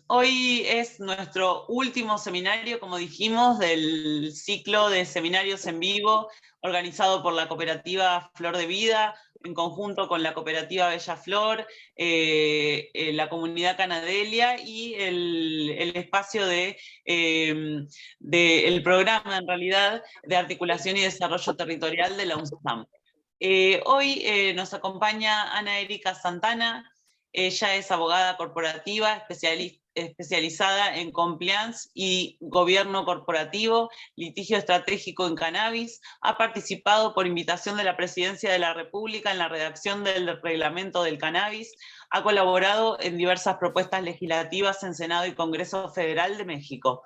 Hoy es nuestro último seminario, como dijimos, del ciclo de seminarios en vivo organizado por la cooperativa Flor de Vida, en conjunto con la cooperativa Bella Flor, la comunidad Canadelia y el espacio el programa, en realidad, de articulación y desarrollo territorial de la UNSAM. Hoy nos acompaña Ana Erika Santana. Ella es abogada corporativa, especializada en compliance y gobierno corporativo, litigio estratégico en cannabis. Ha participado por invitación de la Presidencia de la República en la redacción del reglamento del cannabis. Ha colaborado en diversas propuestas legislativas en Senado y Congreso Federal de México.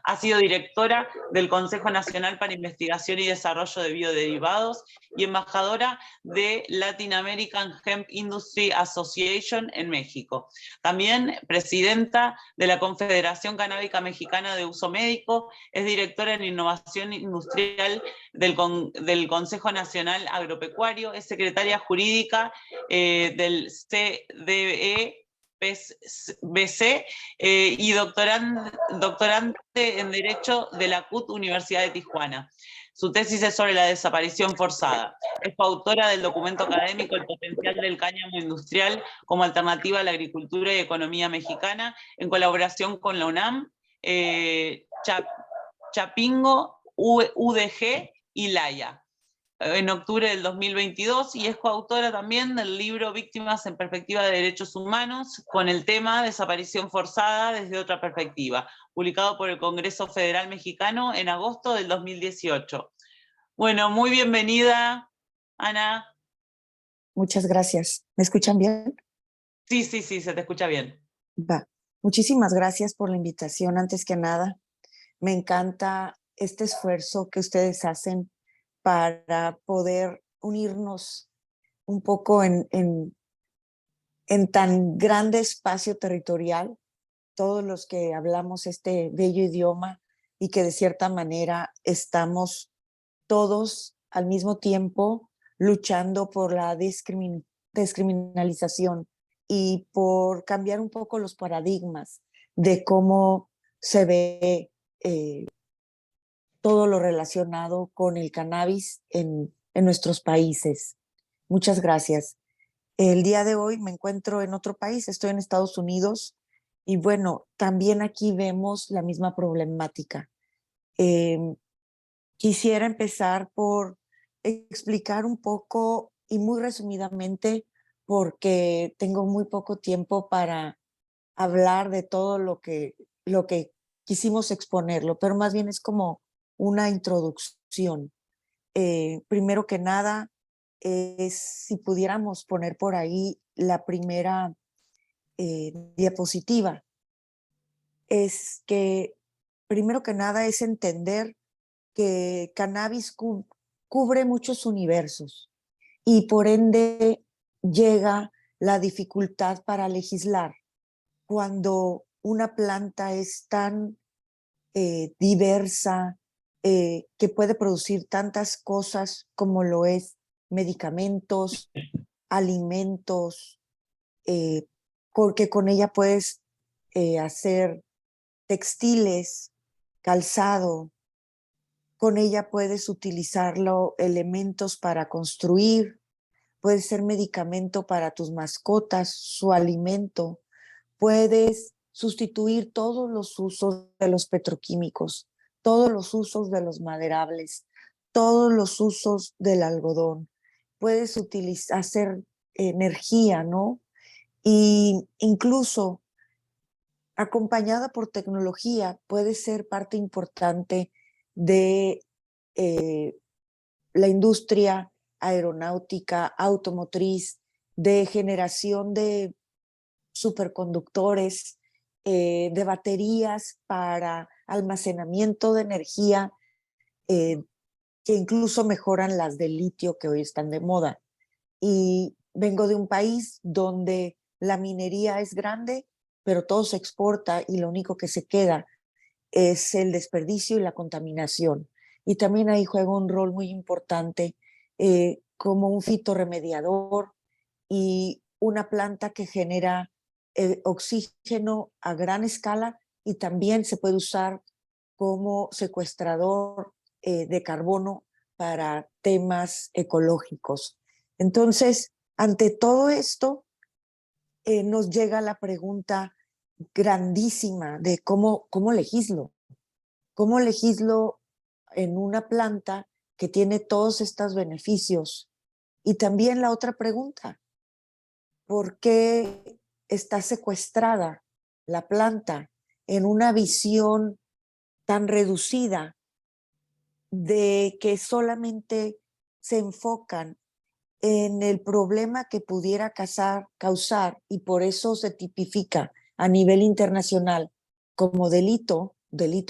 Ha sido directora del Consejo Nacional para Investigación y Desarrollo de Bioderivados y embajadora de Latin American Hemp Industry Association en México. También presidenta de la Confederación Canábica Mexicana de Uso Médico, es directora en Innovación Industrial del Consejo Nacional Agropecuario, es secretaria jurídica del CDE, BC, y doctorante en Derecho de la CUT Universidad de Tijuana. Su tesis es sobre la desaparición forzada. Es coautora del documento académico El potencial del cáñamo industrial como alternativa a la agricultura y economía mexicana, en colaboración con la UNAM, Chapingo, UDG y Laya, en octubre del 2022, y es coautora también del libro Víctimas en Perspectiva de Derechos Humanos, con el tema Desaparición Forzada desde otra perspectiva, publicado por el Congreso Federal Mexicano en agosto del 2018. Bueno, muy bienvenida, Ana. Muchas gracias. ¿Me escuchan bien? Sí, se te escucha bien. Va. Muchísimas gracias por la invitación. Antes que nada, me encanta este esfuerzo que ustedes hacen para poder unirnos un poco en tan grande espacio territorial, todos los que hablamos este bello idioma y que de cierta manera estamos todos al mismo tiempo luchando por la descriminalización y por cambiar un poco los paradigmas de cómo se ve todo lo relacionado con el cannabis en nuestros países. Muchas gracias. El día de hoy me encuentro en otro país, estoy en Estados Unidos y bueno, también aquí vemos la misma problemática. Quisiera empezar por explicar un poco y muy resumidamente, porque tengo muy poco tiempo para hablar de todo lo que quisimos exponerlo, pero más bien es como una introducción. Primero que nada, es si pudiéramos poner por ahí la primera diapositiva, es que primero que nada es entender que cannabis cubre muchos universos y por ende llega la dificultad para legislar cuando una planta es tan diversa, que puede producir tantas cosas como lo es medicamentos, alimentos, porque con ella puedes hacer textiles, calzado, con ella puedes utilizarlo elementos para construir, puede ser medicamento para tus mascotas, su alimento, puedes sustituir todos los usos de los petroquímicos, todos los usos de los maderables, todos los usos del algodón, puedes hacer energía, ¿no? Y incluso acompañada por tecnología puede ser parte importante de la industria aeronáutica, automotriz, de generación de superconductores, de baterías para almacenamiento de energía, que incluso mejoran las de litio que hoy están de moda. Y vengo de un país donde la minería es grande, pero todo se exporta y lo único que se queda es el desperdicio y la contaminación. Y también ahí juega un rol muy importante como un fitorremediador y una planta que genera oxígeno a gran escala y también se puede usar como secuestrador de carbono para temas ecológicos. Entonces, ante todo esto, nos llega la pregunta grandísima de cómo legislo. ¿Cómo legislo en una planta que tiene todos estos beneficios? Y también la otra pregunta, ¿por qué está secuestrada la planta en una visión tan reducida de que solamente se enfocan en el problema que pudiera causar y por eso se tipifica a nivel internacional como delito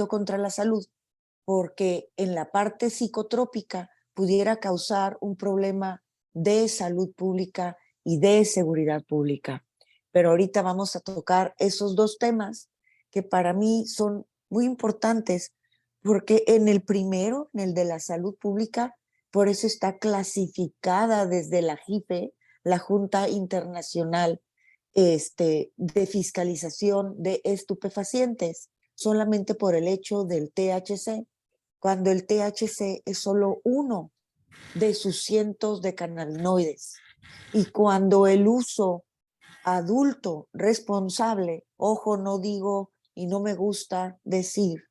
contra la salud, porque en la parte psicotrópica pudiera causar un problema de salud pública y de seguridad pública. Pero ahorita vamos a tocar esos dos temas que para mí son muy importantes, porque en el primero, en el de la salud pública, por eso está clasificada desde la JIFE, la Junta Internacional de Fiscalización de Estupefacientes, solamente por el hecho del THC, cuando el THC es solo uno de sus cientos de cannabinoides. Y cuando el uso adulto responsable, ojo, no digo y no me gusta decir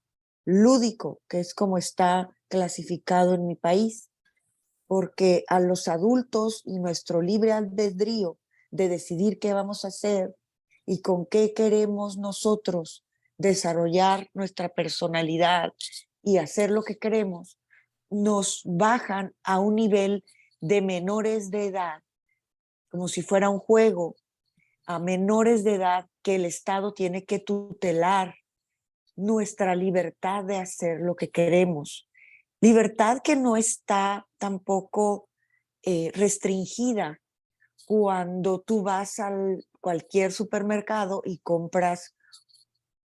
lúdico, que es como está clasificado en mi país, porque a los adultos y nuestro libre albedrío de decidir qué vamos a hacer y con qué queremos nosotros desarrollar nuestra personalidad y hacer lo que queremos, nos bajan a un nivel de menores de edad, como si fuera un juego, a menores de edad que el Estado tiene que tutelar nuestra libertad de hacer lo que queremos. Libertad que no está tampoco restringida cuando tú vas a cualquier supermercado y compras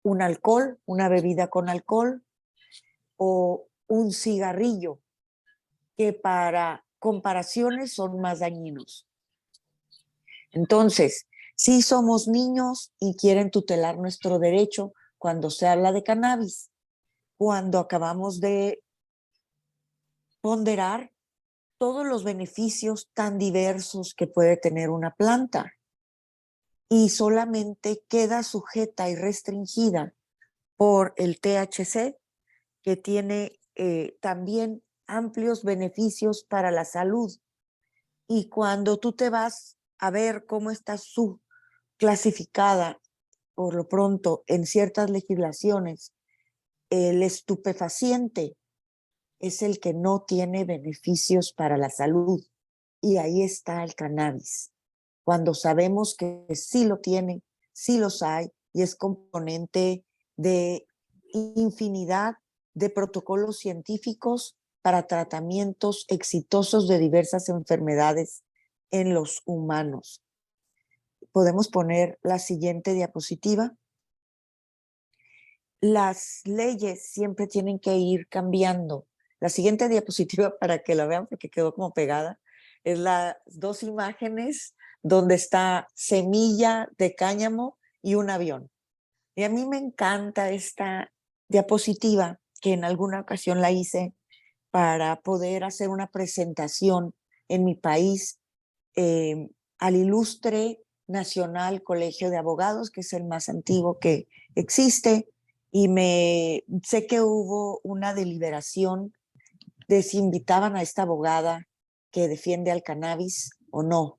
un alcohol, una bebida con alcohol o un cigarrillo, que para comparaciones son más dañinos. Entonces, sí somos niños y quieren tutelar nuestro derecho cuando se habla de cannabis, cuando acabamos de ponderar todos los beneficios tan diversos que puede tener una planta y solamente queda sujeta y restringida por el THC, que tiene también amplios beneficios para la salud. Y cuando tú te vas a ver cómo está clasificada, por lo pronto, en ciertas legislaciones, el estupefaciente es el que no tiene beneficios para la salud. Y ahí está el cannabis. Cuando sabemos que sí lo tiene, sí los hay, y es componente de infinidad de protocolos científicos para tratamientos exitosos de diversas enfermedades en los humanos. Podemos poner la siguiente diapositiva. Las leyes siempre tienen que ir cambiando. La siguiente diapositiva, para que la vean porque quedó como pegada, es las dos imágenes donde está semilla de cáñamo y un avión. Y a mí me encanta esta diapositiva, que en alguna ocasión la hice para poder hacer una presentación en mi país al ilustre Nacional Colegio de Abogados, que es el más antiguo que existe, y sé que hubo una deliberación de si invitaban a esta abogada que defiende al cannabis o no.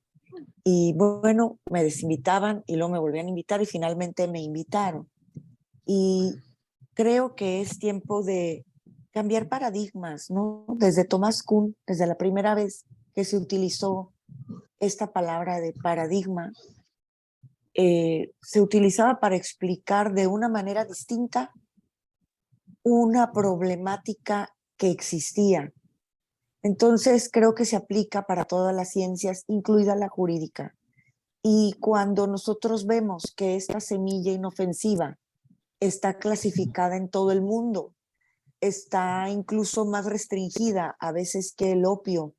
Y bueno, me desinvitaban y luego me volvían a invitar y finalmente me invitaron. Y creo que es tiempo de cambiar paradigmas, ¿no? Desde Thomas Kuhn, desde la primera vez que se utilizó esta palabra de paradigma, se utilizaba para explicar de una manera distinta una problemática que existía. Entonces creo que se aplica para todas las ciencias, incluida la jurídica. Y cuando nosotros vemos que esta semilla inofensiva está clasificada en todo el mundo, está incluso más restringida a veces que el opio,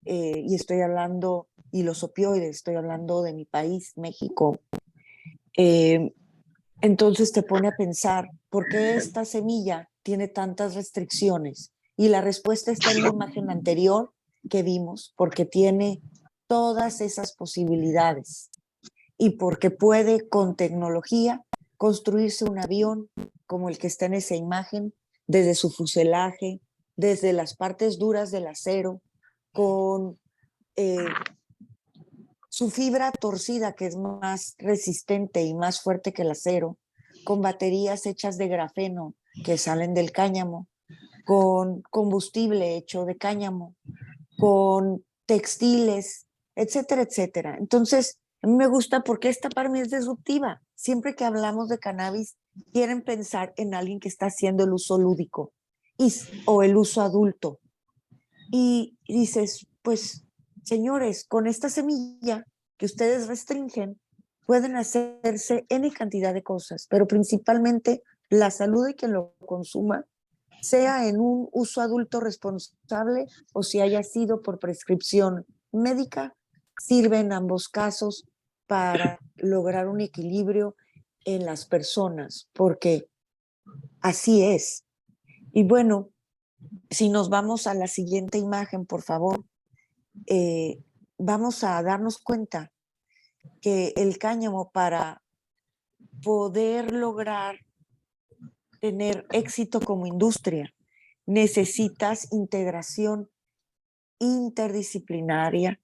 y estoy hablando, y los opioides, estoy hablando de mi país, México, Entonces te pone a pensar, ¿por qué esta semilla tiene tantas restricciones? Y la respuesta está en la imagen anterior que vimos, porque tiene todas esas posibilidades y porque puede con tecnología construirse un avión como el que está en esa imagen, desde su fuselaje, desde las partes duras del acero, con su fibra torcida, que es más resistente y más fuerte que el acero, con baterías hechas de grafeno que salen del cáñamo, con combustible hecho de cáñamo, con textiles, etcétera, etcétera. Entonces, a mí me gusta porque esta para mí es disruptiva. Siempre que hablamos de cannabis, quieren pensar en alguien que está haciendo el uso lúdico o el uso adulto. Y dices, pues, señores, con esta semilla que ustedes restringen, pueden hacerse N cantidad de cosas, pero principalmente la salud de quien lo consuma, sea en un uso adulto responsable o si haya sido por prescripción médica, sirve en ambos casos para lograr un equilibrio en las personas, porque así es. Y bueno, si nos vamos a la siguiente imagen, por favor, vamos a darnos cuenta que el cáñamo, para poder lograr tener éxito como industria, necesitas integración interdisciplinaria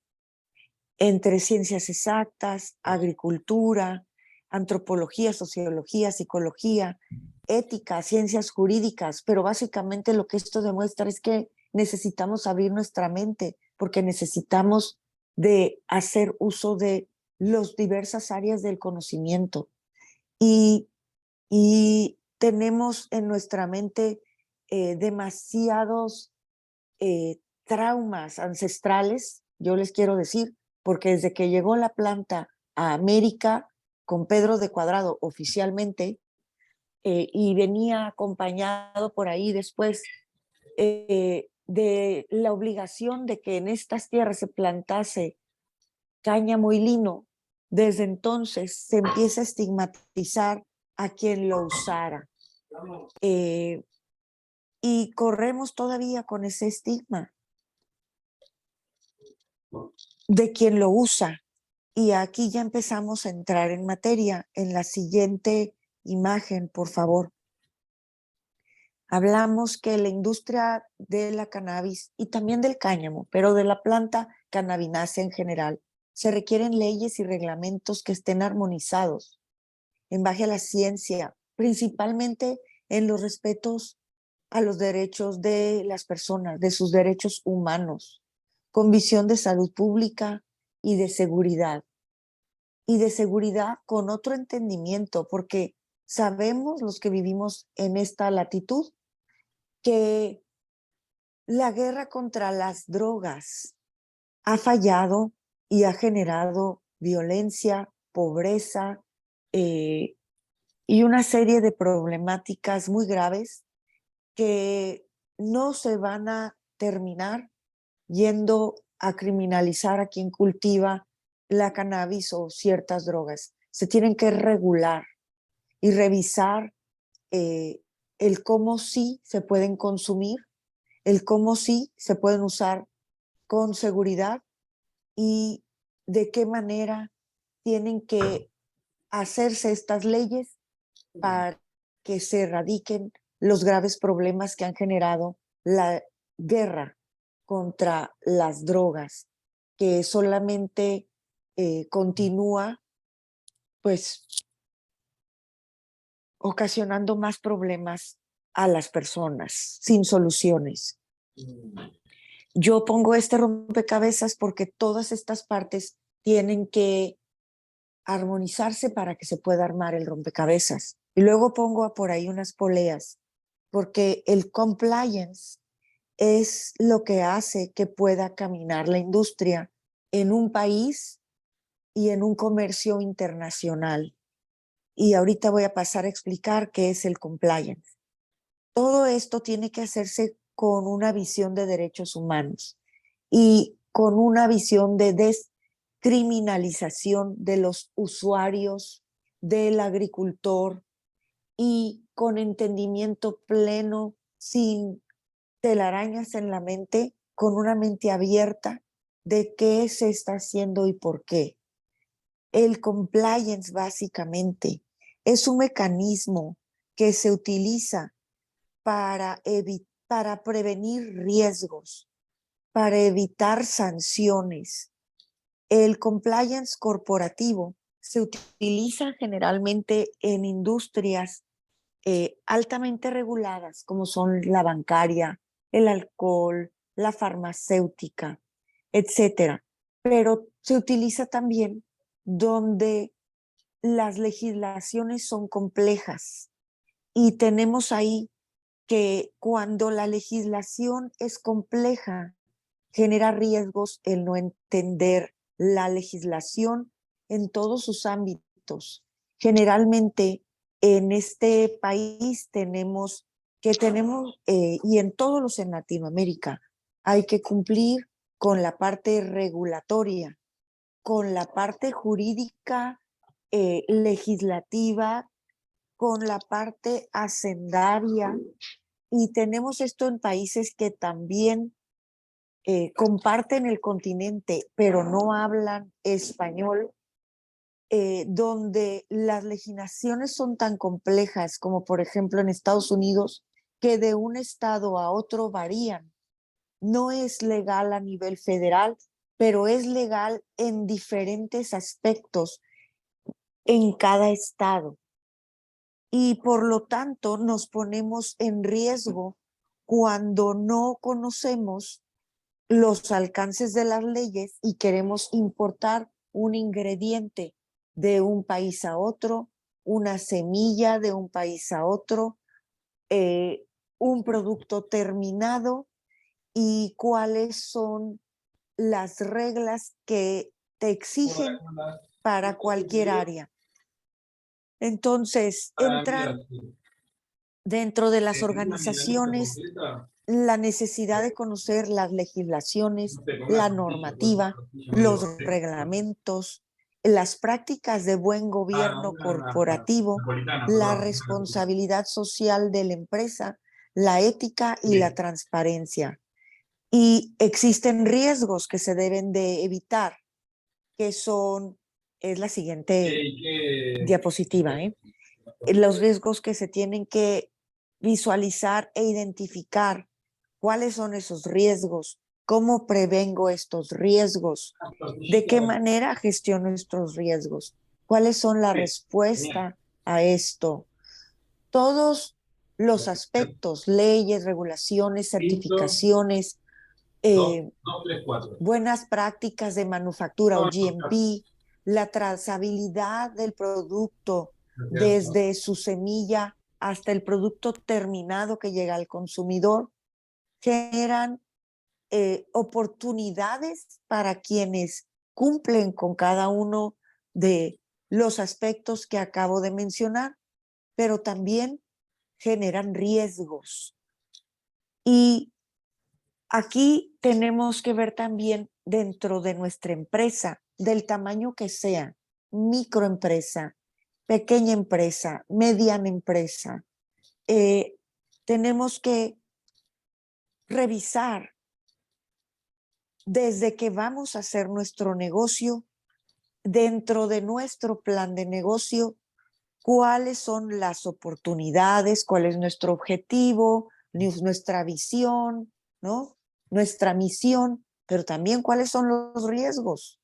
entre ciencias exactas, agricultura, antropología, sociología, psicología, ética, ciencias jurídicas, pero básicamente lo que esto demuestra es que necesitamos abrir nuestra mente porque necesitamos de hacer uso de las diversas áreas del conocimiento y, y tenemos en nuestra mente demasiados traumas ancestrales, yo les quiero decir, porque desde que llegó la planta a América con Pedro de Cuadrado oficialmente, y venía acompañado por ahí después de la obligación de que en estas tierras se plantase cáñamo y lino, desde entonces se empieza a estigmatizar a quien lo usara. Y corremos todavía con ese estigma de quien lo usa. Y aquí ya empezamos a entrar en materia. En la siguiente imagen, por favor. Hablamos que la industria de la cannabis y también del cáñamo, pero de la planta cannabinácea en general, se requieren leyes y reglamentos que estén armonizados en base a la ciencia, principalmente en los respetos a los derechos de las personas, de sus derechos humanos, con visión de salud pública y de seguridad. Y de seguridad con otro entendimiento, porque sabemos los que vivimos en esta latitud que la guerra contra las drogas ha fallado y ha generado violencia, pobreza y una serie de problemáticas muy graves que no se van a terminar yendo a criminalizar a quien cultiva la cannabis o ciertas drogas. Se tienen que regular y revisar el cómo sí se pueden consumir, el cómo sí se pueden usar con seguridad y de qué manera tienen que hacerse estas leyes para que se erradiquen los graves problemas que han generado la guerra contra las drogas, que solamente continúa pues ocasionando más problemas a las personas sin soluciones. Yo pongo este rompecabezas porque todas estas partes tienen que armonizarse para que se pueda armar el rompecabezas. Y luego pongo por ahí unas poleas, porque el compliance es lo que hace que pueda caminar la industria en un país y en un comercio internacional. Y ahorita voy a pasar a explicar qué es el compliance. Todo esto tiene que hacerse con una visión de derechos humanos y con una visión de descriminalización de los usuarios del agricultor y con entendimiento pleno, sin telarañas en la mente, con una mente abierta de qué se está haciendo y por qué. El compliance básicamente es un mecanismo que se utiliza para prevenir riesgos, para evitar sanciones. El compliance corporativo se utiliza generalmente en industrias altamente reguladas, como son la bancaria, el alcohol, la farmacéutica, etcétera. Pero se utiliza también donde las legislaciones son complejas y tenemos ahí que cuando la legislación es compleja, genera riesgos el no entender la legislación en todos sus ámbitos. Generalmente en este país tenemos, y en todos los en Latinoamérica, hay que cumplir con la parte regulatoria, con la parte jurídica, legislativa, con la parte hacendaria, y tenemos esto en países que también comparten el continente, pero no hablan español, donde las legislaciones son tan complejas como por ejemplo en Estados Unidos, que de un estado a otro varían. No es legal a nivel federal, pero es legal en diferentes aspectos en cada estado. Y por lo tanto nos ponemos en riesgo cuando no conocemos los alcances de las leyes y queremos importar un ingrediente de un país a otro, una semilla de un país a otro, un producto terminado, y cuáles son las reglas que te exigen para cualquier área. Entonces, entran dentro de las organizaciones la necesidad de conocer las legislaciones, la normativa, los reglamentos, las prácticas de buen gobierno corporativo, la responsabilidad social de la empresa, la ética y la transparencia. Y existen riesgos que se deben de evitar, que es la siguiente diapositiva, los riesgos que se tienen que visualizar e identificar. ¿Cuáles son esos riesgos? ¿Cómo prevengo estos riesgos? ¿De qué manera gestiono estos riesgos? ¿Cuáles son la respuesta a esto? Todos los aspectos, leyes, regulaciones, certificaciones, buenas prácticas de manufactura o GMP, la trazabilidad del producto desde su semilla hasta el producto terminado que llega al consumidor, generan oportunidades para quienes cumplen con cada uno de los aspectos que acabo de mencionar, pero también generan riesgos. Y aquí tenemos que ver también dentro de nuestra empresa, del tamaño que sea, microempresa, pequeña empresa, mediana empresa, tenemos que revisar desde que vamos a hacer nuestro negocio, dentro de nuestro plan de negocio, cuáles son las oportunidades, cuál es nuestro objetivo, nuestra visión, ¿no? Nuestra misión, pero también cuáles son los riesgos.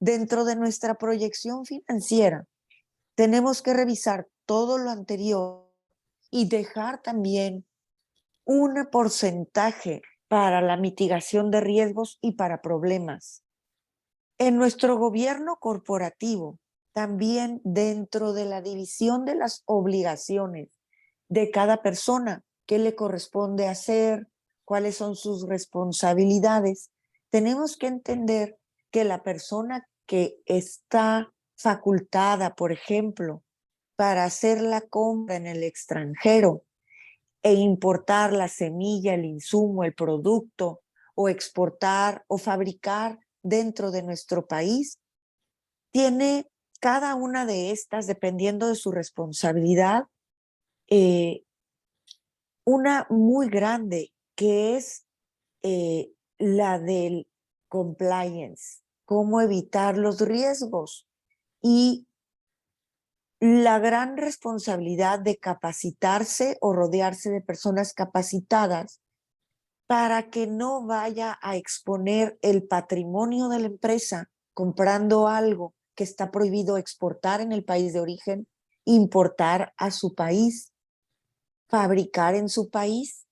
Dentro de nuestra proyección financiera, tenemos que revisar todo lo anterior y dejar también un porcentaje para la mitigación de riesgos y para problemas. En nuestro gobierno corporativo, también dentro de la división de las obligaciones de cada persona, qué le corresponde hacer, cuáles son sus responsabilidades, tenemos que entender que la persona que está facultada, por ejemplo, para hacer la compra en el extranjero e importar la semilla, el insumo, el producto, o exportar o fabricar dentro de nuestro país, tiene cada una de estas, dependiendo de su responsabilidad, una muy grande, que es la del compliance, cómo evitar los riesgos y la gran responsabilidad de capacitarse o rodearse de personas capacitadas para que no vaya a exponer el patrimonio de la empresa comprando algo que está prohibido exportar en el país de origen, importar a su país, fabricar en su país,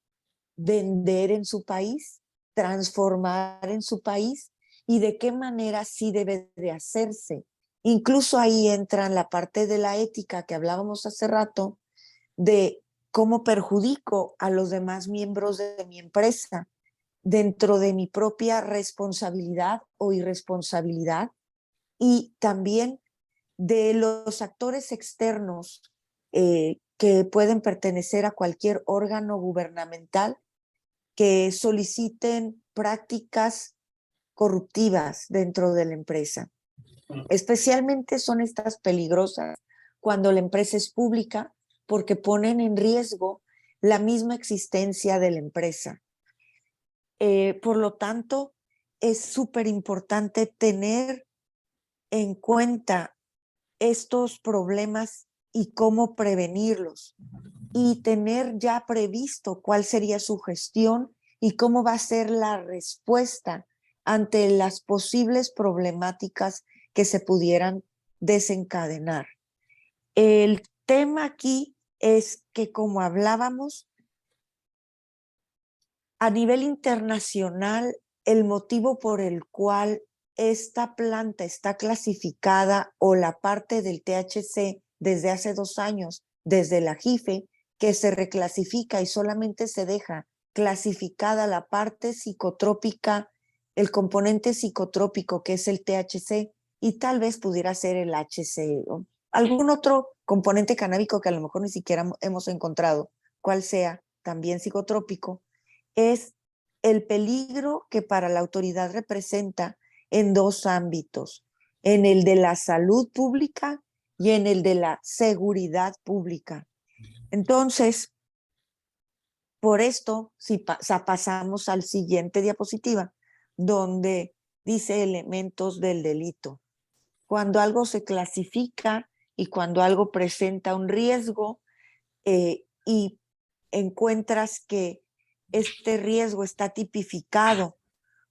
vender en su país, transformar en su país y de qué manera sí debe de hacerse. Incluso ahí entra la parte de la ética que hablábamos hace rato, de cómo perjudico a los demás miembros de mi empresa dentro de mi propia responsabilidad o irresponsabilidad, y también de los actores externos que pueden pertenecer a cualquier órgano gubernamental que soliciten prácticas corruptivas dentro de la empresa. Especialmente son estas peligrosas cuando la empresa es pública, porque ponen en riesgo la misma existencia de la empresa. Por lo tanto, es súper importante tener en cuenta estos problemas y cómo prevenirlos, y tener ya previsto cuál sería su gestión y cómo va a ser la respuesta ante las posibles problemáticas que se pudieran desencadenar. El tema aquí es que, como hablábamos, a nivel internacional, el motivo por el cual esta planta está clasificada, o la parte del THC, desde hace 2 años, desde la JIFE, que se reclasifica y solamente se deja clasificada la parte psicotrópica, el componente psicotrópico, que es el THC, y tal vez pudiera ser el HC, o algún otro componente canábico que a lo mejor ni siquiera hemos encontrado cuál sea también psicotrópico, es el peligro que para la autoridad representa en 2 ámbitos, en el de la salud pública y en el de la seguridad pública. Entonces, por esto, si pasamos al siguiente diapositiva, donde dice elementos del delito. Cuando algo se clasifica y cuando algo presenta un riesgo, y encuentras que este riesgo está tipificado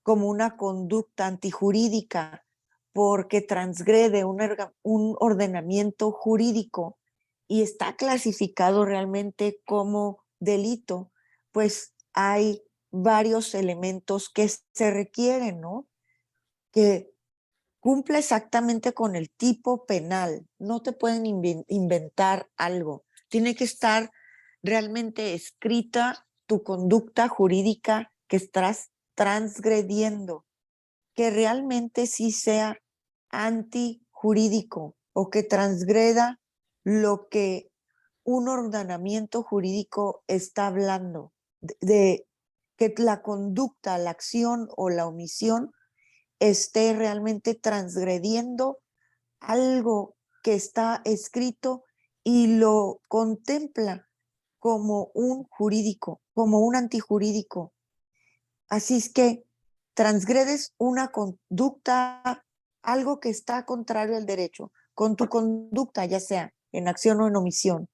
como una conducta antijurídica porque transgrede un ordenamiento jurídico y está clasificado realmente como delito, pues hay varios elementos que se requieren, ¿no? Que cumple exactamente con el tipo penal. No te pueden inventar algo. Tiene que estar realmente escrita tu conducta jurídica que estás transgrediendo, que realmente sí sea antijurídico o que transgreda lo que un ordenamiento jurídico está hablando, de que la conducta, la acción o la omisión esté realmente transgrediendo algo que está escrito y lo contempla como un jurídico, como un antijurídico. Así es que transgredes una conducta, algo que está contrario al derecho, con tu conducta, ya sea en acción o en omisión.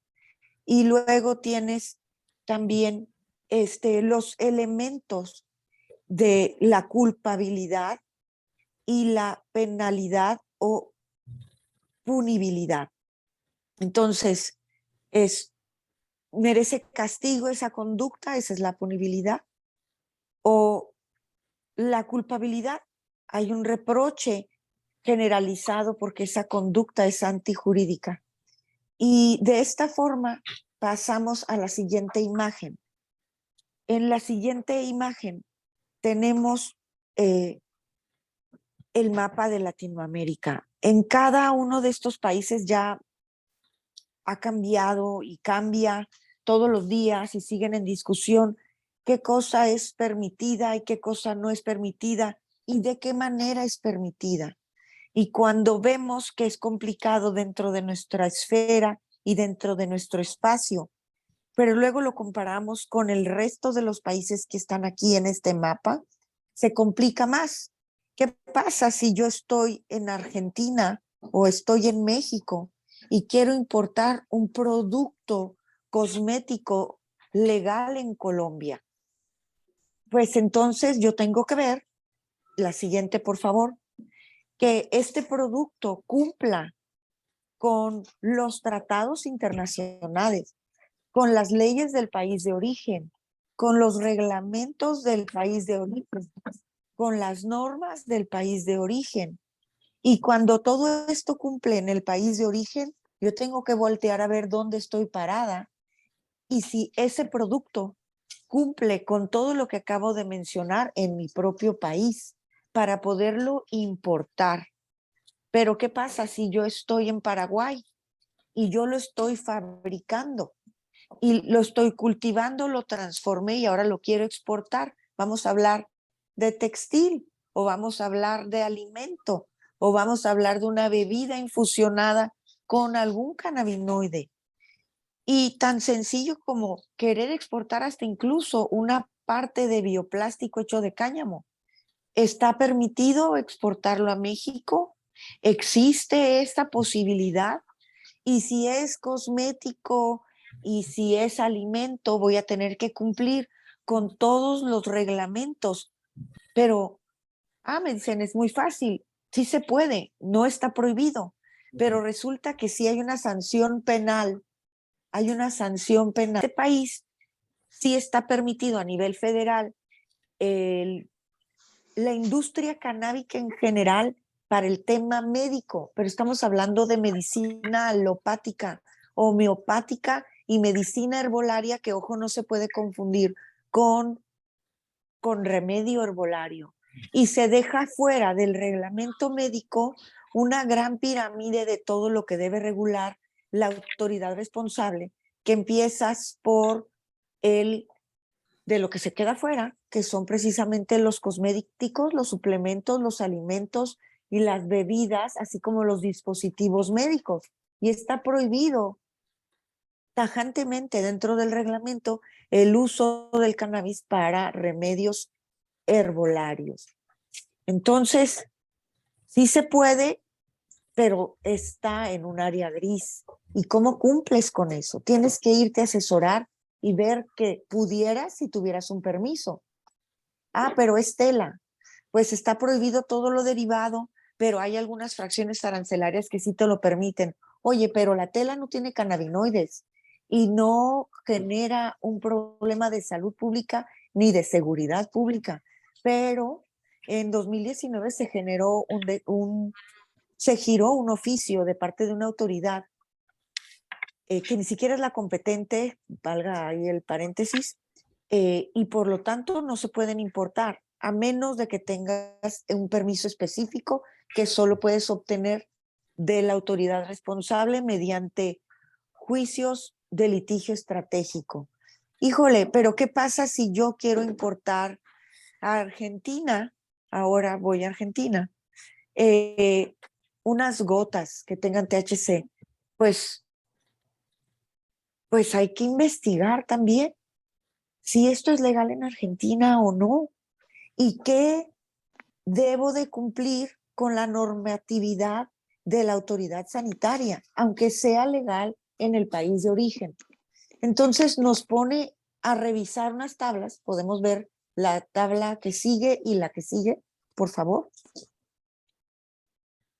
Y luego tienes también los elementos de la culpabilidad y la penalidad o punibilidad. Entonces, ¿merece castigo esa conducta? Esa es la punibilidad. O la culpabilidad. Hay un reproche generalizado porque esa conducta es antijurídica. Y de esta forma pasamos a la siguiente imagen. En la siguiente imagen tenemos el mapa de Latinoamérica. En cada uno de estos países ya ha cambiado y cambia todos los días y siguen en discusión qué cosa es permitida y qué cosa no es permitida y de qué manera es permitida. Y cuando vemos que es complicado dentro de nuestra esfera y dentro de nuestro espacio, pero luego lo comparamos con el resto de los países que están aquí en este mapa, se complica más. ¿Qué pasa si yo estoy en Argentina o estoy en México y quiero importar un producto cosmético legal en Colombia? Pues entonces yo tengo que ver, la siguiente por favor, que este producto cumpla con los tratados internacionales, con las leyes del país de origen, con los reglamentos del país de origen, con las normas del país de origen. Y cuando todo esto cumple en el país de origen, yo tengo que voltear a ver dónde estoy parada y si ese producto cumple con todo lo que acabo de mencionar en mi propio país para poderlo importar. Pero ¿qué pasa si yo estoy en Paraguay y yo lo estoy fabricando y lo estoy cultivando, lo transformé y ahora lo quiero exportar? Vamos a hablar de textil o vamos a hablar de alimento o vamos a hablar de una bebida infusionada con algún cannabinoide. Y tan sencillo como querer exportar hasta incluso una parte de bioplástico hecho de cáñamo. ¿Está permitido exportarlo a México? ¿Existe esta posibilidad? Y si es cosmético y si es alimento, voy a tener que cumplir con todos los reglamentos. Pero, Mensen, es muy fácil. Sí se puede, no está prohibido. Pero resulta que si hay una sanción penal, hay una sanción penal. En este país sí está permitido a nivel federal la industria canábica en general para el tema médico, pero estamos hablando de medicina alopática, homeopática y medicina herbolaria, que ojo, no se puede confundir con, con remedio herbolario. Y se deja fuera del reglamento médico una gran pirámide de todo lo que debe regular la autoridad responsable, que empiezas por el de lo que se queda fuera, que son precisamente los cosméticos, los suplementos, los alimentos y las bebidas, así como los dispositivos médicos. Y está prohibido tajantemente dentro del reglamento el uso del cannabis para remedios herbolarios. Entonces, sí se puede, pero está en un área gris. ¿Y cómo cumples con eso? Tienes que irte a asesorar y ver que pudieras si tuvieras un permiso. Ah, pero es tela. Pues está prohibido todo lo derivado, pero hay algunas fracciones arancelarias que sí te lo permiten. Oye, pero la tela no tiene cannabinoides y no genera un problema de salud pública ni de seguridad pública. Pero en 2019 se generó se giró un oficio de parte de una autoridad que ni siquiera es la competente, valga ahí el paréntesis, y por lo tanto no se pueden importar a menos de que tengas un permiso específico que solo puedes obtener de la autoridad responsable mediante juicios de litigio estratégico. Híjole, pero ¿qué pasa si yo quiero importar a Argentina? Ahora voy a Argentina. eh, unas gotas que tengan THC, pues, pues hay que investigar también si esto es legal en Argentina o no y qué debo de cumplir con la normatividad de la autoridad sanitaria, aunque sea legal en el país de origen. Entonces nos pone a revisar unas tablas, podemos ver la tabla que sigue y la que sigue, por favor,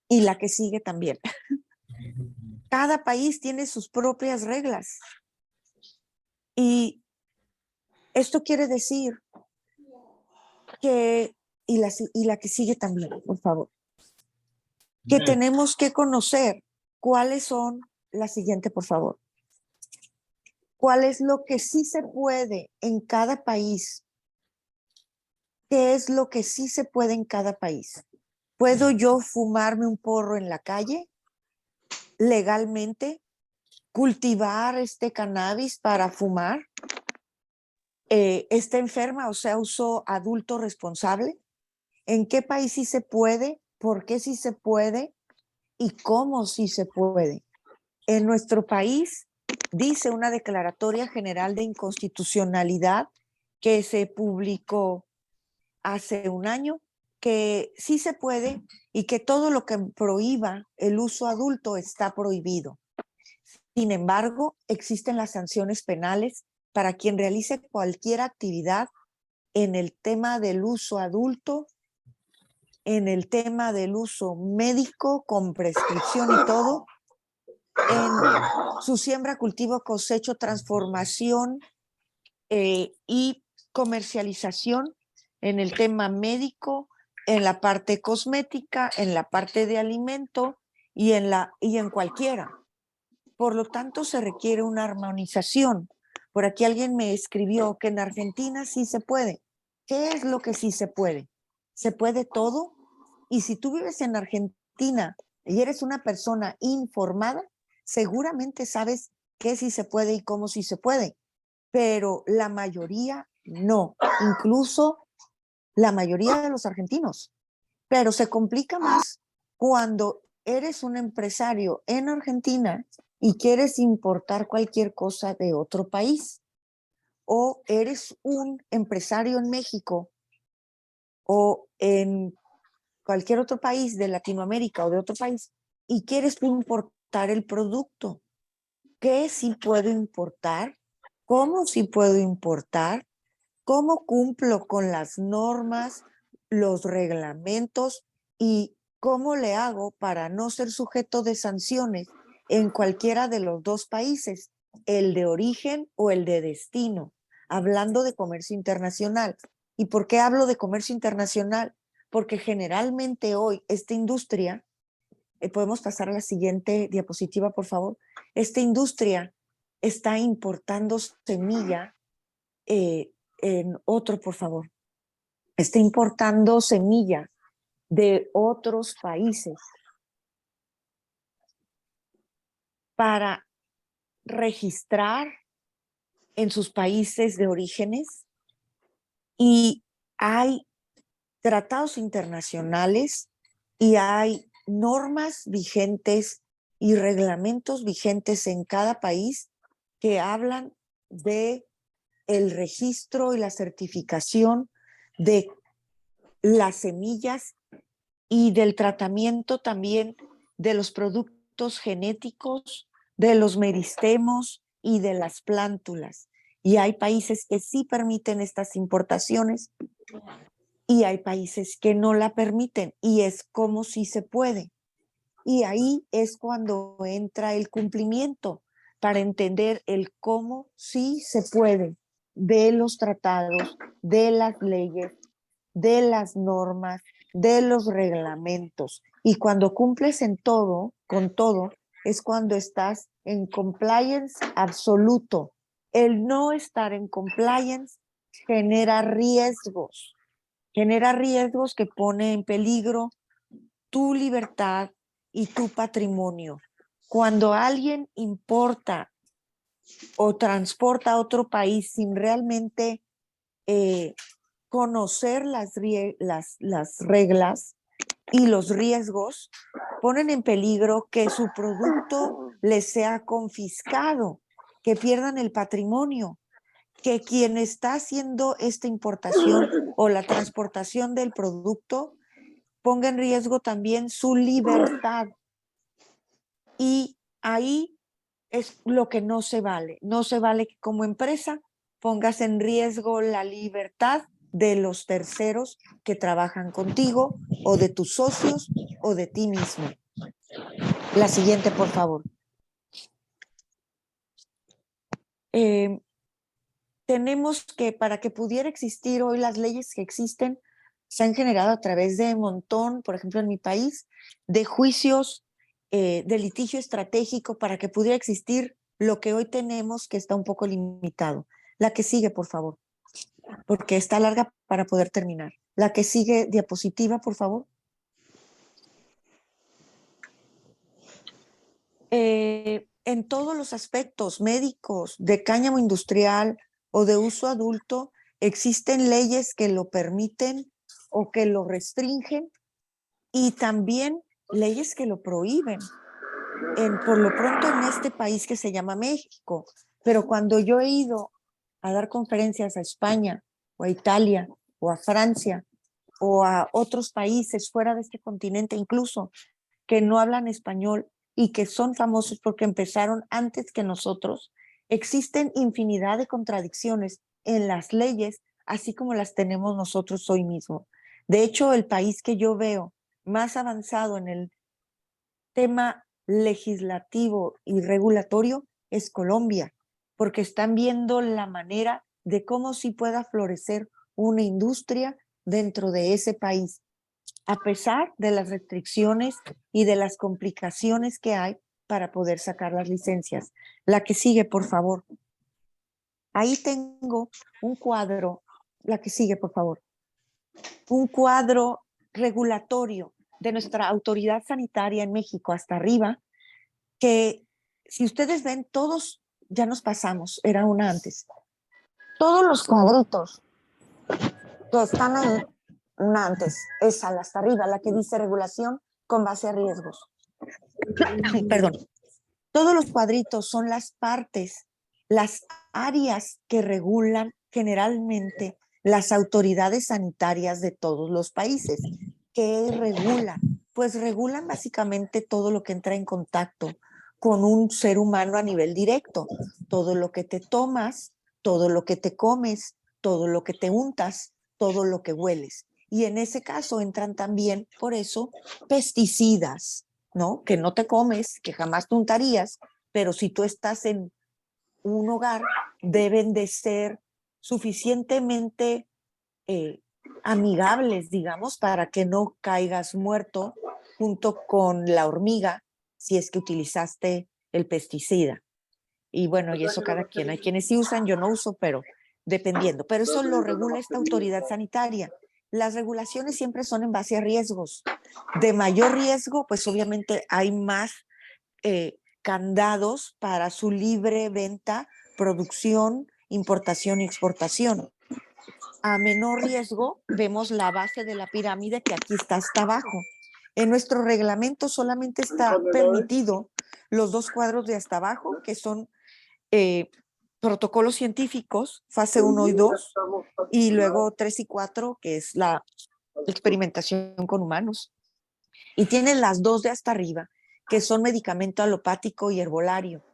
y la que sigue también. Cada país tiene sus propias reglas y esto quiere decir que, y la que sigue también, por favor, que tenemos que conocer cuáles son, la siguiente, por favor, cuál es lo que sí se puede en cada país, qué es lo que sí se puede en cada país. ¿Puedo yo fumarme un porro en la calle legalmente? ¿Cultivar este cannabis para fumar? ¿Está enferma, o sea, uso adulto responsable? ¿En qué país sí se puede por qué sí se puede y cómo sí se puede. En nuestro país dice una declaratoria general de inconstitucionalidad que se publicó hace un año que sí se puede y que todo lo que prohíba el uso adulto está prohibido. Sin embargo, existen las sanciones penales para quien realice cualquier actividad en el tema del uso adulto, en el tema del uso médico con prescripción y todo, en su siembra, cultivo, cosecho, transformación y comercialización, en el tema médico, en la parte cosmética, en la parte de alimento y en cualquiera. Por lo tanto, se requiere una armonización. Por aquí alguien me escribió que en Argentina sí se puede. ¿Qué es lo que sí se puede? ¿Se puede todo? Y si tú vives en Argentina y eres una persona informada, seguramente sabes qué sí se puede y cómo sí se puede. Pero la mayoría no, incluso la mayoría de los argentinos. Pero se complica más cuando eres un empresario en Argentina y quieres importar cualquier cosa de otro país, o eres un empresario en México o en cualquier otro país de Latinoamérica o de otro país y quieres importar el producto. ¿Qué sí puedo importar? ¿Cómo sí puedo importar? ¿Cómo cumplo con las normas, los reglamentos y cómo le hago para no ser sujeto de sanciones en cualquiera de los dos países, el de origen o el de destino? Hablando de comercio internacional. ¿Y por qué hablo de comercio internacional? Porque generalmente hoy esta industria, podemos pasar a la siguiente diapositiva, por favor. Esta industria está importando semilla en otro, por favor. Está importando semilla de otros países para registrar en sus países de orígenes, y hay tratados internacionales y hay normas vigentes y reglamentos vigentes en cada país que hablan de el registro y la certificación de las semillas y del tratamiento también de los productos genéticos, de los meristemos y de las plántulas. Y hay países que sí permiten estas importaciones y hay países que no la permiten, y es como si se puede. Y ahí es cuando entra el cumplimiento para entender el cómo sí se puede de los tratados, de las leyes, de las normas, de los reglamentos. Y cuando cumples en todo, con todo, es cuando estás en compliance absoluto. El no estar en compliance genera riesgos que pone en peligro tu libertad y tu patrimonio. Cuando alguien importa o transporta a otro país sin realmente conocer las reglas y los riesgos, ponen en peligro que su producto les sea confiscado, que pierdan el patrimonio, que quien está haciendo esta importación o la transportación del producto ponga en riesgo también su libertad. Y ahí es lo que no se vale. No se vale que como empresa pongas en riesgo la libertad de los terceros que trabajan contigo, o de tus socios, o de ti mismo. La siguiente, por favor. Tenemos que, para que pudiera existir hoy las leyes que existen, se han generado a través de un montón, por ejemplo en mi país, de juicios de litigio estratégico para que pudiera existir lo que hoy tenemos, que está un poco limitado. La que sigue, por favor, porque está larga para poder terminar. La que sigue, diapositiva, por favor. En todos los aspectos médicos, de cáñamo industrial o de uso adulto, existen leyes que lo permiten o que lo restringen y también leyes que lo prohíben. Por lo pronto en este país que se llama México, pero cuando yo he ido a dar conferencias a España o a Italia o a Francia o a otros países fuera de este continente, incluso que no hablan español y que son famosos porque empezaron antes que nosotros, existen infinidad de contradicciones en las leyes, así como las tenemos nosotros hoy mismo. De hecho, el país que yo veo más avanzado en el tema legislativo y regulatorio es Colombia, porque están viendo la manera de cómo sí pueda florecer una industria dentro de ese país, a pesar de las restricciones y de las complicaciones que hay para poder sacar las licencias. La que sigue, por favor. Ahí tengo un cuadro, la que sigue, por favor. Un cuadro regulatorio de nuestra autoridad sanitaria en México hasta arriba, que si ustedes ven, todos ya nos pasamos, era una antes. Todos los cuadritos que están ahí, una antes, esa, la hasta arriba, la que dice regulación con base a riesgos. Perdón. Todos los cuadritos son las partes, las áreas que regulan generalmente las autoridades sanitarias de todos los países. ¿Qué regulan? Pues regulan básicamente todo lo que entra en contacto con un ser humano a nivel directo. Todo lo que te tomas, todo lo que te comes, todo lo que te untas, todo lo que hueles. Y en ese caso entran también, por eso, pesticidas, ¿no? Que no te comes, que jamás te untarías, pero si tú estás en un hogar, deben de ser suficientemente amigables, digamos, para que no caigas muerto junto con la hormiga si es que utilizaste el pesticida. Y bueno, y eso cada quien. Hay quienes sí usan, yo no uso, pero dependiendo. Pero eso lo regula esta autoridad sanitaria. Las regulaciones siempre son en base a riesgos. De mayor riesgo, pues obviamente hay más candados para su libre venta, producción, importación y exportación. A menor riesgo, vemos la base de la pirámide que aquí está hasta abajo. En nuestro reglamento solamente está permitido los dos cuadros de hasta abajo, que son protocolos científicos, fase 1 y 2, y luego 3 y 4, que es la experimentación con humanos. Y tienen las dos de hasta arriba, que son medicamento alopático y herbolario.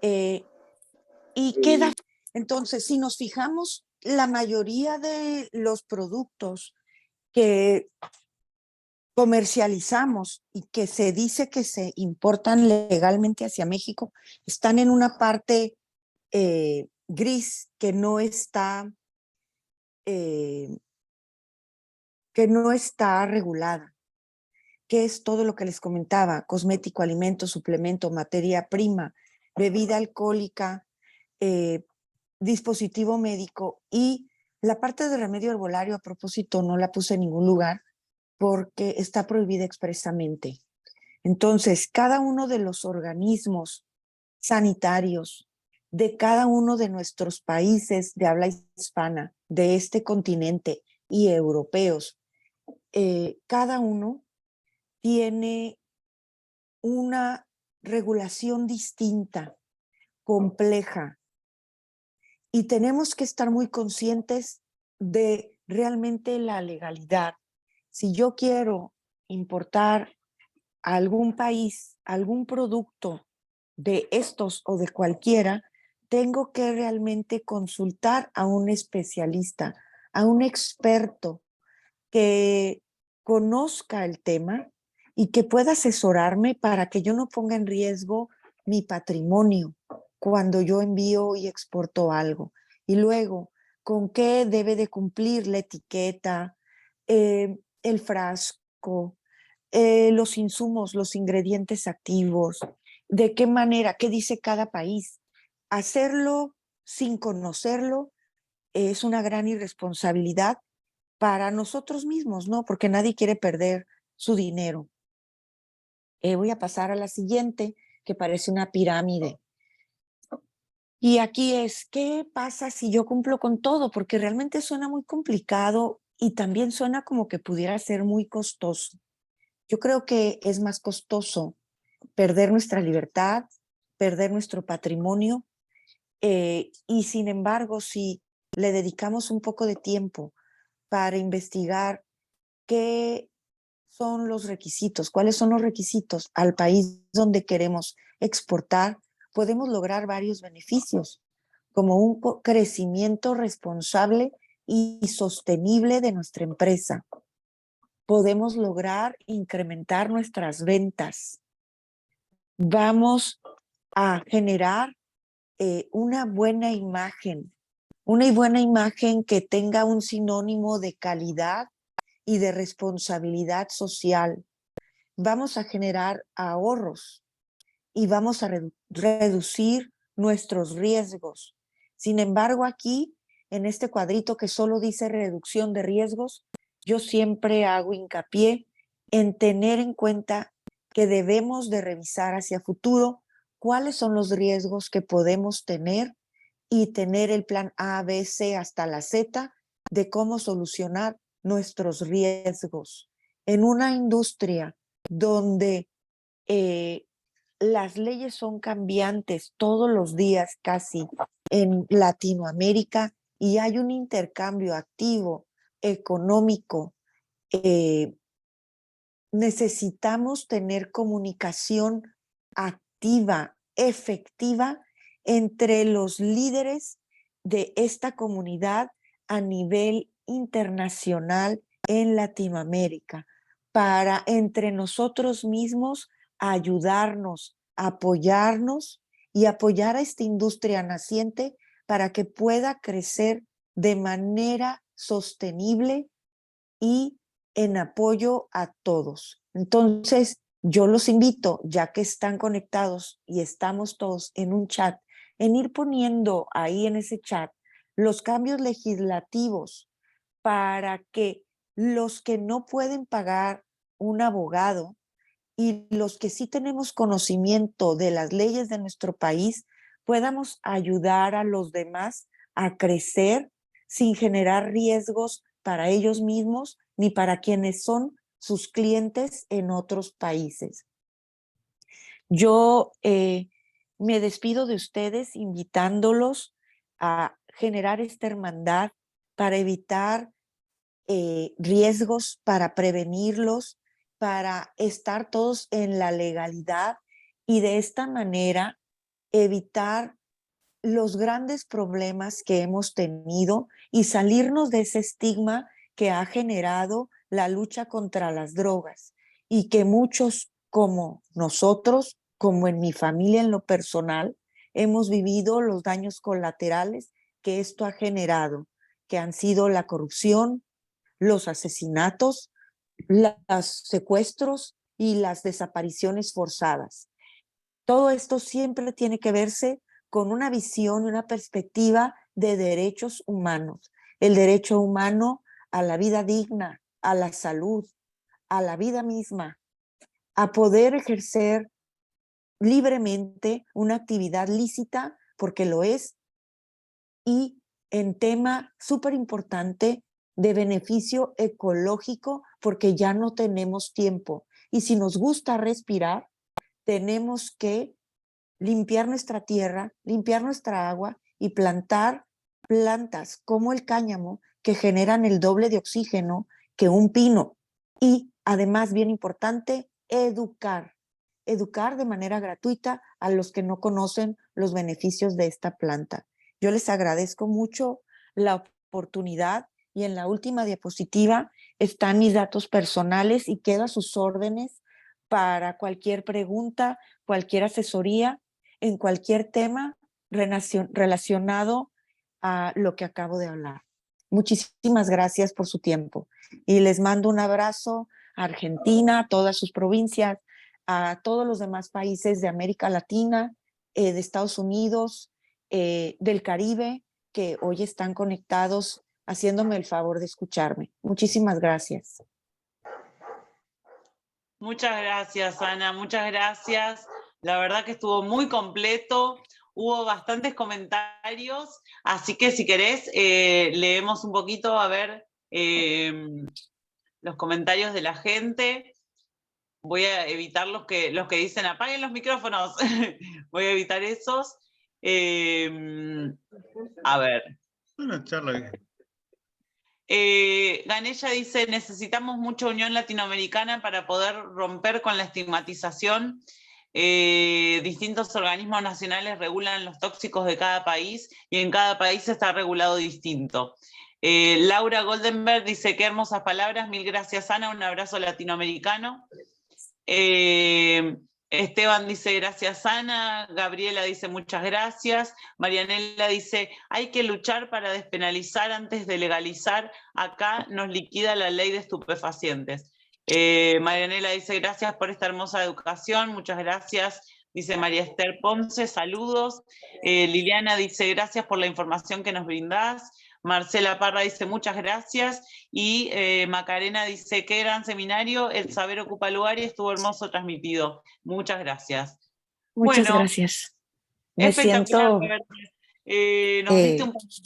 Y queda, entonces, si nos fijamos, la mayoría de los productos que comercializamos y que se dice que se importan legalmente hacia México están en una parte gris eh, que no está regulada, que es todo lo que les comentaba: cosmético, alimento, suplemento, materia prima, bebida alcohólica, dispositivo médico. Y la parte de remedio herbolario, a propósito, no la puse en ningún lugar porque está prohibida expresamente. Entonces, cada uno de los organismos sanitarios de cada uno de nuestros países de habla hispana, de este continente y europeos, cada uno tiene una regulación distinta, compleja, y tenemos que estar muy conscientes de realmente la legalidad. Si yo quiero importar a algún país algún producto de estos o de cualquiera, tengo que realmente consultar a un especialista, a un experto que conozca el tema y que pueda asesorarme para que yo no ponga en riesgo mi patrimonio cuando yo envío y exporto algo. Y luego, ¿con qué debe de cumplir la etiqueta, el frasco, los insumos, los ingredientes activos? ¿De qué manera? ¿Qué dice cada país? Hacerlo sin conocerlo es una gran irresponsabilidad para nosotros mismos, ¿no? Porque nadie quiere perder su dinero. Voy a pasar a la siguiente, que parece una pirámide. Y aquí es, ¿qué pasa si yo cumplo con todo? Porque realmente suena muy complicado y también suena como que pudiera ser muy costoso. Yo creo que es más costoso perder nuestra libertad, perder nuestro patrimonio, y sin embargo, si le dedicamos un poco de tiempo para investigar qué son los requisitos, cuáles son los requisitos al país donde queremos exportar, podemos lograr varios beneficios, como un crecimiento responsable y sostenible de nuestra empresa. Podemos lograr incrementar nuestras ventas. Vamos a generar una buena imagen que tenga un sinónimo de calidad y de responsabilidad social. Vamos a generar ahorros y vamos a reducir nuestros riesgos. Sin embargo, aquí, en este cuadrito que solo dice reducción de riesgos, yo siempre hago hincapié en tener en cuenta que debemos de revisar hacia futuro cuáles son los riesgos que podemos tener y tener el plan A, B, C hasta la Z de cómo solucionar nuestros riesgos. En una industria donde las leyes son cambiantes todos los días casi en Latinoamérica y hay un intercambio activo, económico, necesitamos tener comunicación activa, efectiva entre los líderes de esta comunidad a nivel internacional en Latinoamérica, para entre nosotros mismos ayudarnos, apoyarnos y apoyar a esta industria naciente para que pueda crecer de manera sostenible y en apoyo a todos. Entonces, yo los invito, ya que están conectados y estamos todos en un chat, en ir poniendo ahí en ese chat los cambios legislativos para que los que no pueden pagar un abogado y los que sí tenemos conocimiento de las leyes de nuestro país, podamos ayudar a los demás a crecer sin generar riesgos para ellos mismos ni para quienes son sus clientes en otros países. Yo me despido de ustedes invitándolos a generar esta hermandad para evitar riesgos, para prevenirlos, para estar todos en la legalidad y de esta manera evitar los grandes problemas que hemos tenido y salirnos de ese estigma que ha generado la lucha contra las drogas y que muchos como nosotros, como en mi familia en lo personal, hemos vivido los daños colaterales que esto ha generado, que han sido la corrupción, los asesinatos, los secuestros y las desapariciones forzadas. Todo esto siempre tiene que verse con una visión y una perspectiva de derechos humanos. El derecho humano a la vida digna, a la salud, a la vida misma, a poder ejercer libremente una actividad lícita, porque lo es, y en tema súper importante de beneficio ecológico, porque ya no tenemos tiempo. Y si nos gusta respirar, tenemos que limpiar nuestra tierra, limpiar nuestra agua y plantar plantas como el cáñamo que generan el doble de oxígeno que un pino. Y además, bien importante, educar de manera gratuita a los que no conocen los beneficios de esta planta. Yo les agradezco mucho la oportunidad y en la última diapositiva están mis datos personales y quedo a sus órdenes para cualquier pregunta, cualquier asesoría en cualquier tema relacionado a lo que acabo de hablar. Muchísimas gracias por su tiempo y les mando un abrazo a Argentina, a todas sus provincias, a todos los demás países de América Latina, de Estados Unidos, del Caribe, que hoy están conectados haciéndome el favor de escucharme. Muchísimas gracias. Muchas gracias, Ana, muchas gracias. La verdad que estuvo muy completo, hubo bastantes comentarios, así que si querés, leemos un poquito a ver los comentarios de la gente. voy a evitar los que dicen apaguen los micrófonos, voy a evitar esos. A ver. Una charla. Ganella dice, necesitamos mucha unión latinoamericana para poder romper con la estigmatización. Distintos organismos nacionales regulan los tóxicos de cada país y en cada país está regulado distinto. Laura Goldenberg dice, qué hermosas palabras, mil gracias Ana, un abrazo latinoamericano. Esteban dice, gracias Ana. Gabriela dice, muchas gracias. Marianela dice, hay que luchar para despenalizar antes de legalizar. Acá nos liquida la ley de estupefacientes. Marianela dice, gracias por esta hermosa educación. Muchas gracias. Dice María Esther Ponce, saludos. Liliana dice, gracias por la información que nos brindás. Marcela Parra dice, muchas gracias. Y Macarena dice, qué gran seminario, el saber ocupa lugar y estuvo hermoso transmitido. Muchas gracias. Muchas Bueno, gracias. Me espectacular, siento... Roberto. Nos diste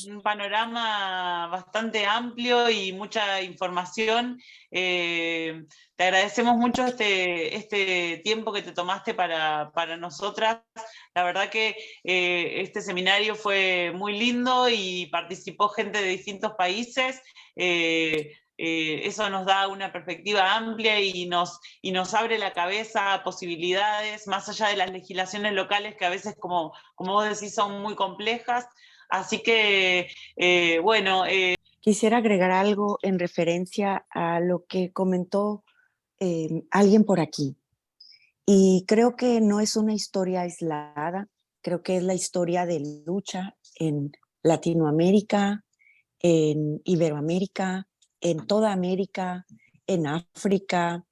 un panorama bastante amplio y mucha información. Te agradecemos mucho este tiempo que te tomaste para nosotras. La verdad que este seminario fue muy lindo y participó gente de distintos países. Eso nos da una perspectiva amplia y nos abre la cabeza a posibilidades, más allá de las legislaciones locales que a veces, como vos decís, son muy complejas. Así que, bueno. Quisiera agregar algo en referencia a lo que comentó alguien por aquí. Y creo que no es una historia aislada, creo que es la historia de lucha en Latinoamérica, en Iberoamérica, en toda América, en África,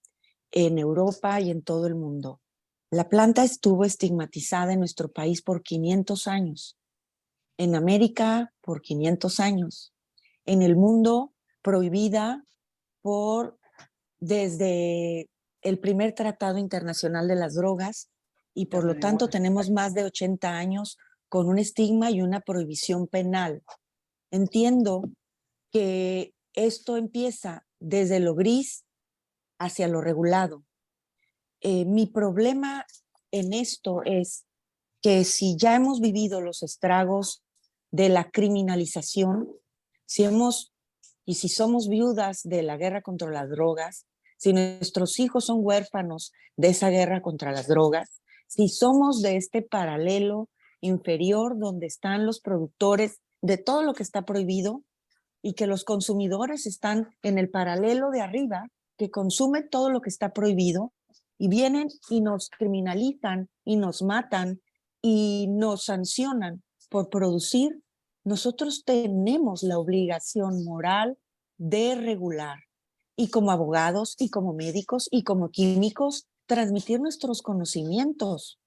en Europa y en todo el mundo. La planta estuvo estigmatizada en nuestro país por 500 años, en América por 500 años, en el mundo prohibida desde el primer Tratado Internacional de las Drogas y por lo tanto tenemos más de 80 años con un estigma y una prohibición penal. Entiendo que esto empieza desde lo gris hacia lo regulado. Mi problema en esto es que si ya hemos vivido los estragos de la criminalización, si somos viudas de la guerra contra las drogas, si nuestros hijos son huérfanos de esa guerra contra las drogas, si somos de este paralelo inferior donde están los productores de todo lo que está prohibido y que los consumidores están en el paralelo de arriba, que consume todo lo que está prohibido y vienen y nos criminalizan y nos matan y nos sancionan por producir, nosotros tenemos la obligación moral de regular y como abogados y como médicos y como químicos transmitir nuestros conocimientos,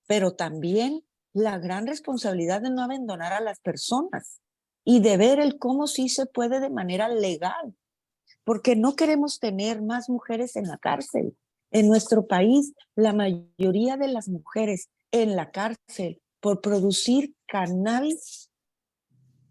pero también la gran responsabilidad de no abandonar a las personas y de ver el cómo sí se puede de manera legal, porque no queremos tener más mujeres en la cárcel. En nuestro país, la mayoría de las mujeres en la cárcel por producir cannabis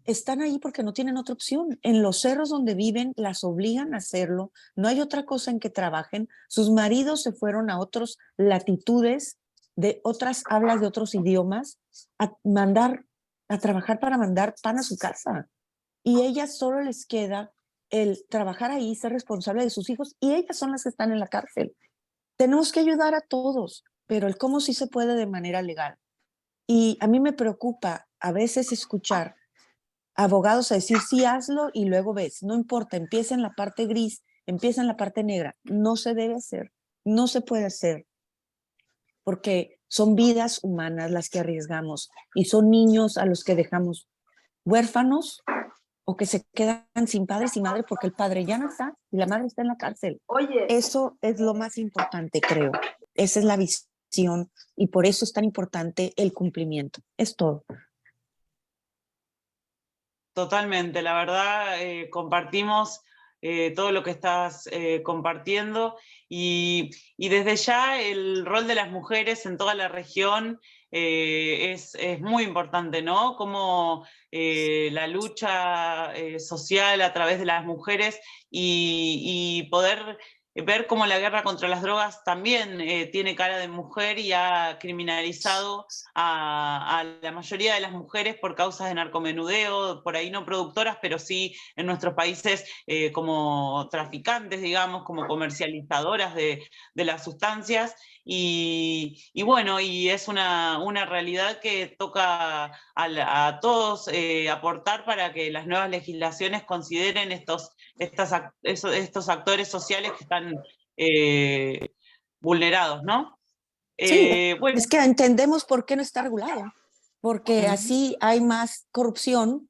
están ahí porque no tienen otra opción. En los cerros donde viven las obligan a hacerlo, no hay otra cosa en que trabajen. Sus maridos se fueron a otras latitudes, de otras hablas de otros idiomas, a trabajar para mandar pan a su casa. Y ellas solo les queda el trabajar ahí, ser responsable de sus hijos, y ellas son las que están en la cárcel. Tenemos que ayudar a todos, pero el cómo sí se puede de manera legal. Y a mí me preocupa a veces escuchar abogados a decir, sí, hazlo y luego ves, no importa, empieza en la parte gris, empieza en la parte negra. No se debe hacer, no se puede hacer, porque son vidas humanas las que arriesgamos y son niños a los que dejamos huérfanos o que se quedan sin padres y madre porque el padre ya no está y la madre está en la cárcel. Oye, eso es lo más importante, creo. Esa es la visión y por eso es tan importante el cumplimiento. Es todo. Totalmente, la verdad, compartimos todo lo que estás compartiendo y desde ya el rol de las mujeres en toda la región es muy importante, ¿no? Como la lucha social a través de las mujeres y poder ver cómo la guerra contra las drogas también tiene cara de mujer y ha criminalizado a la mayoría de las mujeres por causas de narcomenudeo, por ahí no productoras, pero sí en nuestros países como traficantes, digamos, como comercializadoras de las sustancias. Y bueno, y es una realidad que toca a todos aportar para que las nuevas legislaciones consideren estos actores sociales que están vulnerados, ¿no? Sí, Bueno. es que entendemos por qué no está regulado, porque así hay más corrupción,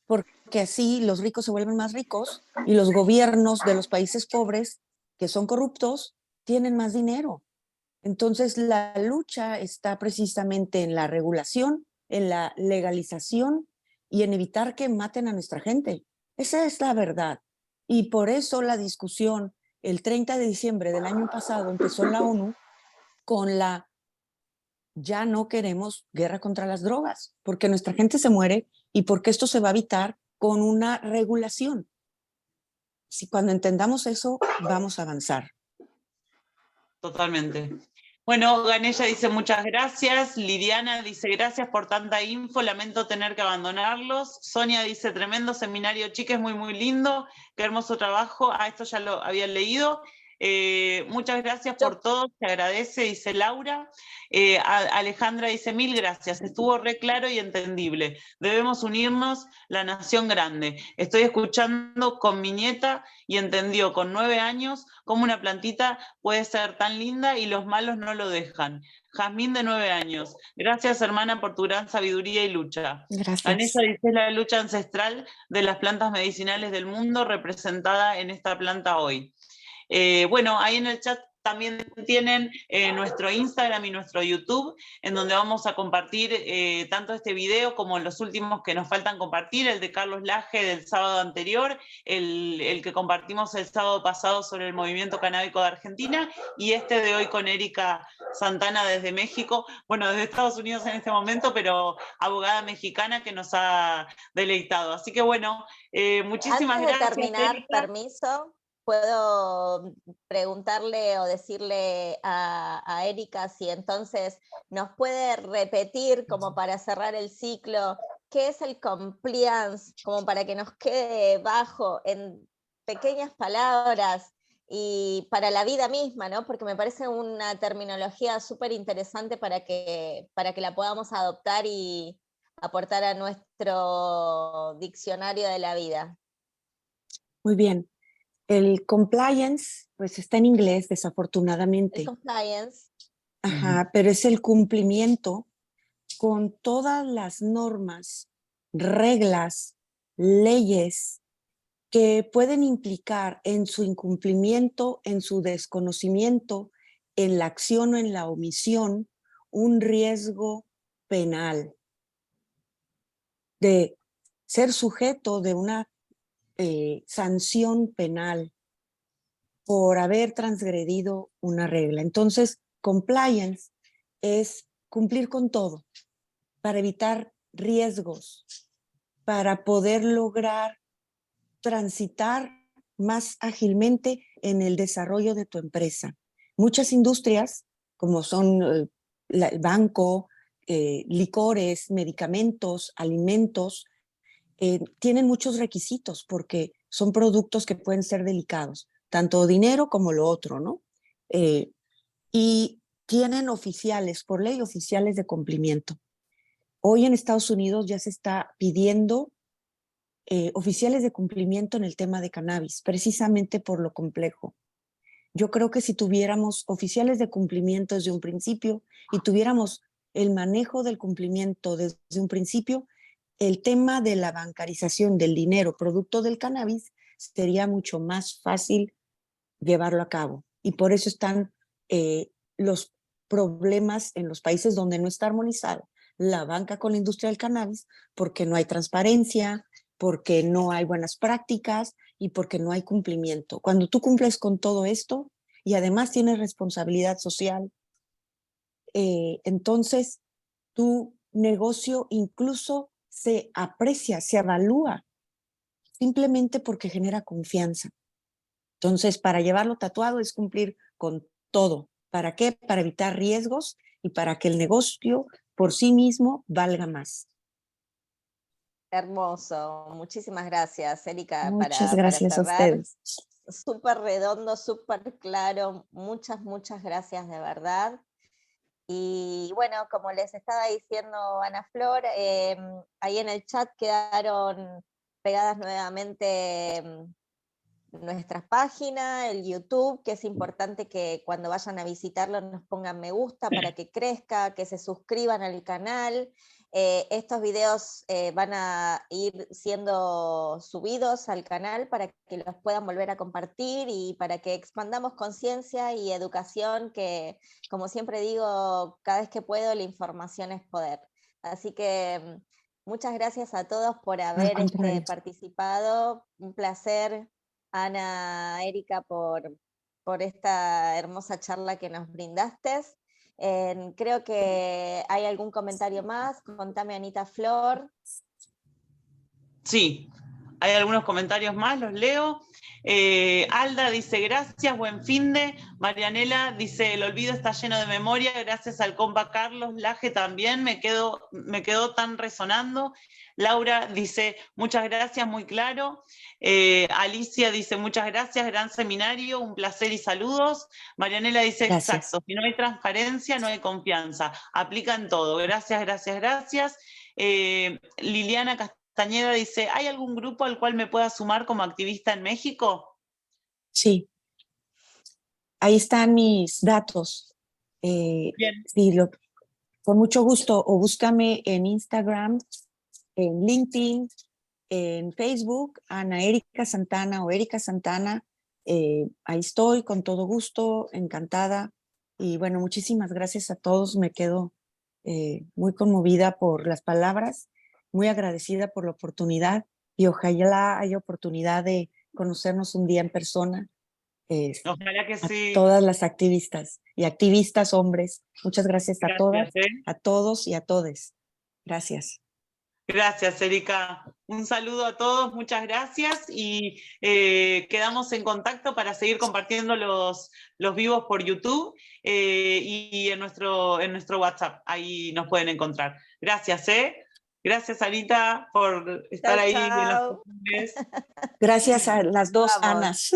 porque así los ricos se vuelven más ricos y los gobiernos de los países pobres que son corruptos tienen más dinero. Entonces la lucha está precisamente en la regulación, en la legalización y en evitar que maten a nuestra gente. Esa es la verdad. Y por eso la discusión el 30 de diciembre del año pasado empezó en la ONU con la ya no queremos guerra contra las drogas, porque nuestra gente se muere y porque esto se va a evitar con una regulación. Si cuando entendamos eso, vamos a avanzar. Totalmente. Bueno, Ganella dice muchas gracias, Liliana dice gracias por tanta info, lamento tener que abandonarlos, Sonia dice tremendo seminario, chicas, muy muy lindo, qué hermoso trabajo, esto ya lo había leído, muchas gracias por todo, se agradece, dice Laura, Alejandra dice mil gracias, estuvo re claro y entendible, debemos unirnos, la nación grande, estoy escuchando con mi nieta y entendió con 9 años cómo una plantita puede ser tan linda y los malos no lo dejan. Jazmín de 9 años. Gracias, hermana, por tu gran sabiduría y lucha. Gracias. Vanessa dice la lucha ancestral de las plantas medicinales del mundo representada en esta planta hoy. Bueno, ahí en el chat también tienen nuestro Instagram y nuestro YouTube, en donde vamos a compartir tanto este video como los últimos que nos faltan compartir, el de Carlos Laje del sábado anterior, el que compartimos el sábado pasado sobre el movimiento canábico de Argentina, y este de hoy con Erika Santana desde México, bueno, desde Estados Unidos en este momento, pero abogada mexicana que nos ha deleitado. Así que bueno, muchísimas Antes de gracias, terminar, Erika. permiso, puedo preguntarle o decirle a Erika si entonces nos puede repetir, como para cerrar el ciclo, qué es el compliance, como para que nos quede bajo en pequeñas palabras y para la vida misma, ¿no? Porque me parece una terminología súper interesante para que la podamos adoptar y aportar a nuestro diccionario de la vida. Muy bien. El compliance, pues está en inglés, desafortunadamente. El compliance. Ajá, pero es el cumplimiento con todas las normas, reglas, leyes que pueden implicar en su incumplimiento, en su desconocimiento, en la acción o en la omisión, un riesgo penal de ser sujeto de una sanción penal por haber transgredido una regla. Entonces, compliance es cumplir con todo para evitar riesgos, para poder lograr transitar más ágilmente en el desarrollo de tu empresa. Muchas industrias, como son el banco, licores, medicamentos, alimentos, tienen muchos requisitos porque son productos que pueden ser delicados, tanto dinero como lo otro, ¿no? Y tienen oficiales, por ley, oficiales de cumplimiento. Hoy en Estados Unidos ya se está pidiendo oficiales de cumplimiento en el tema de cannabis, precisamente por lo complejo. Yo creo que si tuviéramos oficiales de cumplimiento desde un principio y tuviéramos el manejo del cumplimiento desde un principio, el tema de la bancarización del dinero producto del cannabis sería mucho más fácil llevarlo a cabo. Y por eso están los problemas en los países donde no está armonizada la banca con la industria del cannabis, porque no hay transparencia, porque no hay buenas prácticas y porque no hay cumplimiento. Cuando tú cumples con todo esto y además tienes responsabilidad social, entonces tu negocio incluso se aprecia, se evalúa, simplemente porque genera confianza. Entonces, para llevarlo tatuado es cumplir con todo. ¿Para qué? Para evitar riesgos y para que el negocio por sí mismo valga más. Hermoso, muchísimas gracias, Erika, Muchas para gracias a cerrar. ustedes. Súper redondo, súper claro, muchas gracias de verdad. Y bueno, como les estaba diciendo Ana Flor, ahí en el chat quedaron pegadas nuevamente nuestras páginas, el YouTube, que es importante que cuando vayan a visitarlo nos pongan me gusta para que crezca, que se suscriban al canal. Estos videos van a ir siendo subidos al canal para que los puedan volver a compartir y para que expandamos conciencia y educación, que como siempre digo, cada vez que puedo la información es poder. Así que muchas gracias a todos por haber participado, un placer. Ana, Erika, por esta hermosa charla que nos brindaste. Creo que hay algún comentario más. Contame, Anita Flor. Sí, hay algunos comentarios más, los leo. Alda dice, gracias, buen finde. Marianela dice, el olvido está lleno de memoria, gracias al compa Carlos. Laje también, me quedó tan resonando. Laura dice, muchas gracias, muy claro. Alicia dice, muchas gracias, gran seminario, un placer y saludos. Marianela dice, gracias. Exacto, si no hay transparencia, no hay confianza. Aplica en todo. Gracias, gracias, gracias. Liliana Castañeda dice, ¿hay algún grupo al cual me pueda sumar como activista en México? Sí. Ahí están mis datos. Bien. Sí, con mucho gusto. O búscame en Instagram, en LinkedIn, en Facebook, Ana Erika Santana o Erika Santana. Ahí estoy con todo gusto, encantada. Y bueno, muchísimas gracias a todos. Me quedo muy conmovida por las palabras, muy agradecida por la oportunidad y ojalá haya oportunidad de conocernos un día en persona. Ojalá que sí. Todas las activistas y activistas hombres. Muchas gracias a todas, a todos y a todes. Gracias. Gracias, Erika. Un saludo a todos, muchas gracias y quedamos en contacto para seguir compartiendo los vivos por YouTube y en nuestro WhatsApp. Ahí nos pueden encontrar. Gracias, Gracias, Anita, por estar ahí en los comunes. Gracias a las dos Anas.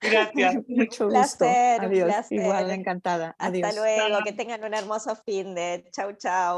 Gracias. Mucho gusto. Adiós. Igual, encantada. Adiós. Hasta luego. Que tengan un hermoso fin de. Chau, chau.